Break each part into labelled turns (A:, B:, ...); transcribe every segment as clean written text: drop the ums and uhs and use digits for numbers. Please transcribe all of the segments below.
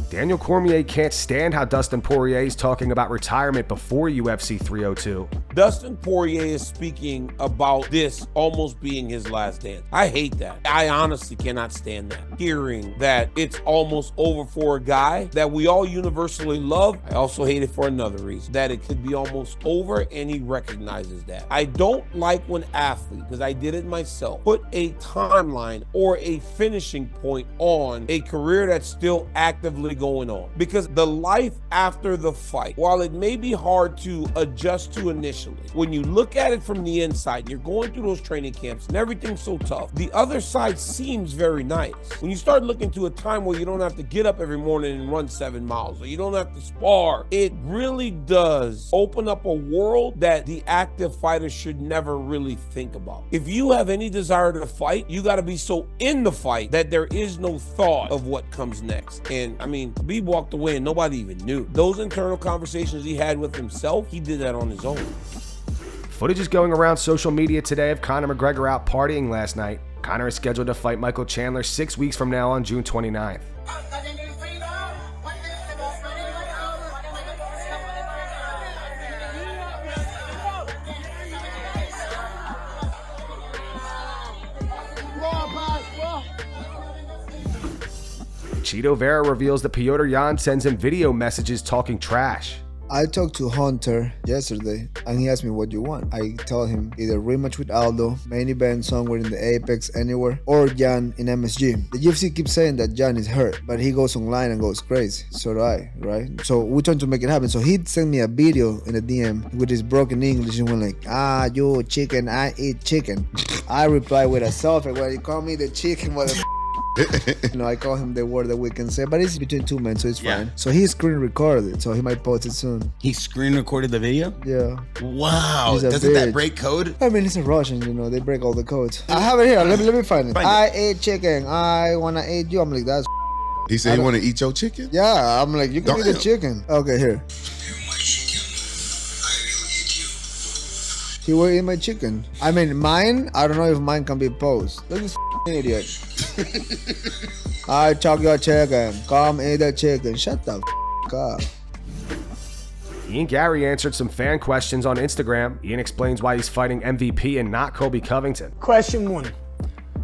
A: Daniel Cormier can't stand how Dustin Poirier is talking about retirement before UFC 302.
B: Dustin Poirier is speaking about this almost being his last dance. I hate that. I honestly cannot stand that. Hearing that it's almost over for a guy that we all universally love. I also hate it for another reason, that it could be almost over and he recognizes that. I don't like when athletes, because I did it myself, put a timeline or a finishing point on a career that's still actively going on. Because the life after the fight, while it may be hard to adjust to initially, when you look at it from the inside, you're going through those training camps and everything's so tough, the other side seems very nice. When you start looking to a time where you don't have to get up every morning and run 7 miles, or you don't have to spar, it really does open up a world that the active fighter should never really think about. If you have any desire to fight, you got to be so in the fight that there is no thought of what comes next. And I mean, Khabib walked away and nobody even knew. Those internal conversations he had with himself, he did that on his own.
A: Footage is going around social media today of Conor McGregor out partying last night. Conor is scheduled to fight Michael Chandler 6 weeks from now on June 29th. Chito Vera reveals that Petr Yan sends him video messages talking trash.
C: I talked to Hunter yesterday and he asked me what you want. I told him either rematch with Aldo, main event somewhere in the Apex anywhere, or Jan in MSG. The UFC keeps saying that Jan is hurt, but he goes online and goes crazy. So do I, right? So we're trying to make it happen. So he sent me a video in a DM with his broken English and went like, you chicken, I eat chicken. I reply with a selfie where he called me the chicken motherfucker. I call him the word that we can say, but it's between two men, so it's fine. So he screen recorded it, so he might post it soon.
D: He screen recorded the video?
C: Yeah.
D: Wow. Doesn't that break code?
C: I mean, it's a Russian, they break all the codes. I have it here. Let me find it. I ate chicken. I want to eat you. I'm like, that's
E: He said he want to eat your chicken?
C: Yeah, I'm like, you can eat the chicken. Okay, here. He will eat my chicken. I mean, mine, I don't know if mine can be posed. Look at this idiot. I talk your chicken. Come eat the chicken. Shut the up.
A: Ian Gary answered some fan questions on Instagram. Ian explains why he's fighting MVP and not Colby Covington.
F: Question 1.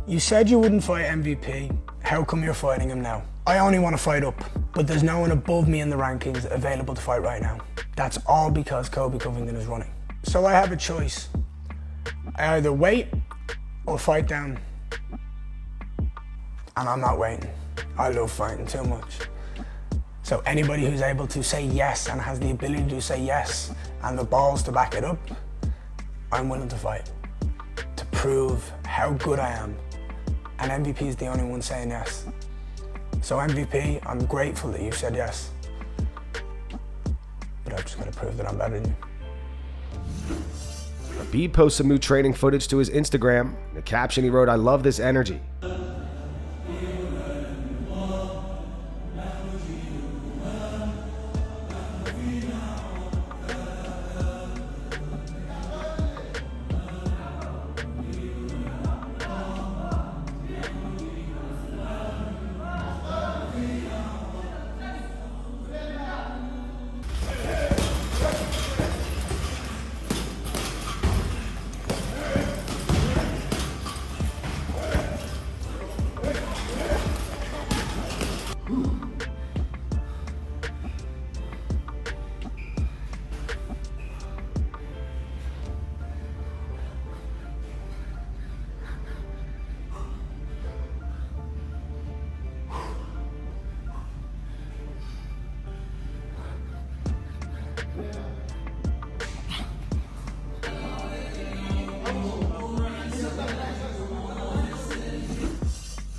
F: You said you wouldn't fight MVP. How come you're fighting him now? I only want to fight up, but there's no one above me in the rankings available to fight right now. That's all because Colby Covington is running. So I have a choice. I either wait or fight down. And I'm not waiting. I love fighting too much. So anybody who's able to say yes and has the ability to say yes and the balls to back it up, I'm willing to fight to prove how good I am. And MVP is the only one saying yes. So MVP, I'm grateful that you said yes. But I've just got to prove that I'm better than you.
A: Khabib posts some new training footage to his Instagram. In the caption he wrote, "I love this energy."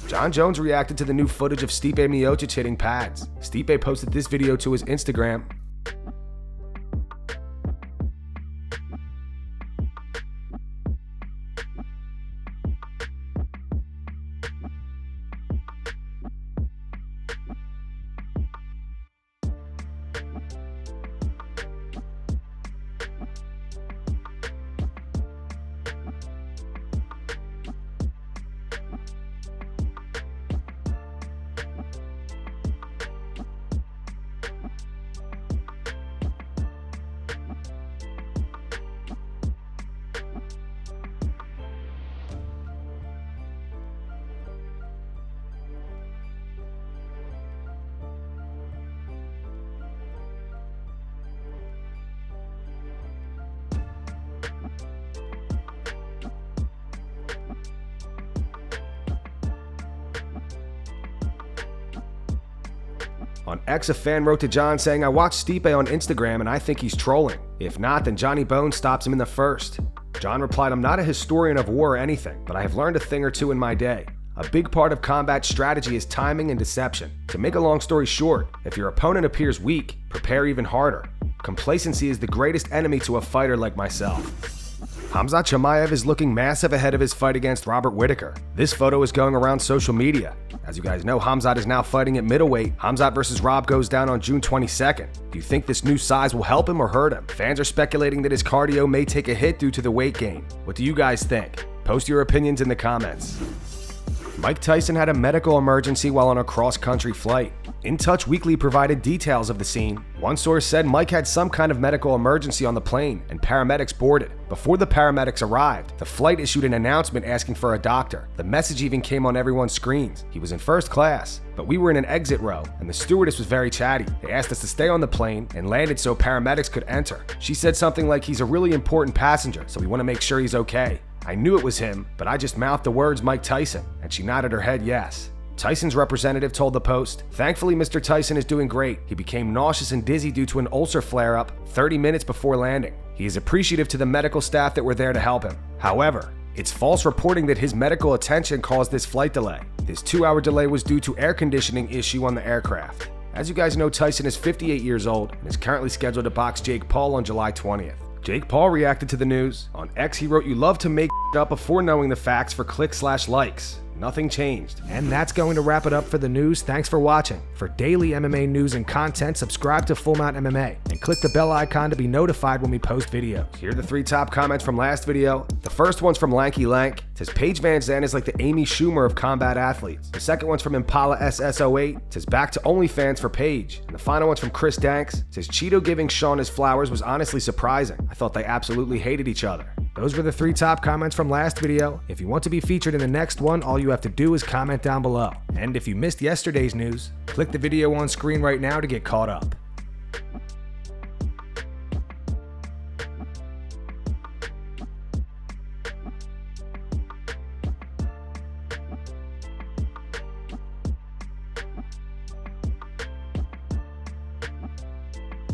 A: Jon Jones reacted to the new footage of Stipe Miocic hitting pads. Stipe posted this video to his Instagram. On X, a fan wrote to Jon saying, "I watched Stipe on Instagram and I think he's trolling. If not, then Johnny Bones stops him in the first." Jon replied, "I'm not a historian of war or anything, but I have learned a thing or two in my day. A big part of combat strategy is timing and deception. To make a long story short, if your opponent appears weak, prepare even harder. Complacency is the greatest enemy to a fighter like myself." Khamzat Chimaev is looking massive ahead of his fight against Robert Whittaker. This photo is going around social media. As you guys know, Khamzat is now fighting at middleweight. Khamzat versus Rob goes down on June 22nd. Do you think this new size will help him or hurt him? Fans are speculating that his cardio may take a hit due to the weight gain. What do you guys think? Post your opinions in the comments. Mike Tyson had a medical emergency while on a cross-country flight. In Touch Weekly provided details of the scene. One source said Mike had some kind of medical emergency on the plane and paramedics boarded. Before the paramedics arrived, the flight issued an announcement asking for a doctor. The message even came on everyone's screens. He was in first class, but we were in an exit row and the stewardess was very chatty. They asked us to stay on the plane and landed so paramedics could enter. She said something like, "He's a really important passenger, so we want to make sure he's okay." I knew it was him, but I just mouthed the words Mike Tyson, and she nodded her head yes. Tyson's representative told the Post, "Thankfully, Mr. Tyson is doing great. He became nauseous and dizzy due to an ulcer flare-up 30 minutes before landing. He is appreciative to the medical staff that were there to help him. However, it's false reporting that his medical attention caused this flight delay. This 2-hour delay was due to air conditioning issue on the aircraft." As you guys know, Tyson is 58 years old and is currently scheduled to box Jake Paul on July 20th. Jake Paul reacted to the news. On X, he wrote, "You love to make up before knowing the facts for clicks/likes. Nothing changed." And that's going to wrap it up for the news. Thanks for watching. For daily MMA news and content, subscribe to Full Mount MMA and click the bell icon to be notified when we post videos. Here are the 3 top comments from last video. The first one's from Lanky Lank. It says, "Paige Van Zandt is like the Amy Schumer of combat athletes." The second one's from Impala SS08. It says, "Back to OnlyFans for Paige." And the final one's from Chris Danks. It says, "Chito giving Sean his flowers was honestly surprising. I thought they absolutely hated each other." Those were the 3 top comments from last video. If you want to be featured in the next one, all you have to do is comment down below. And if you missed yesterday's news, click the video on screen right now to get caught up.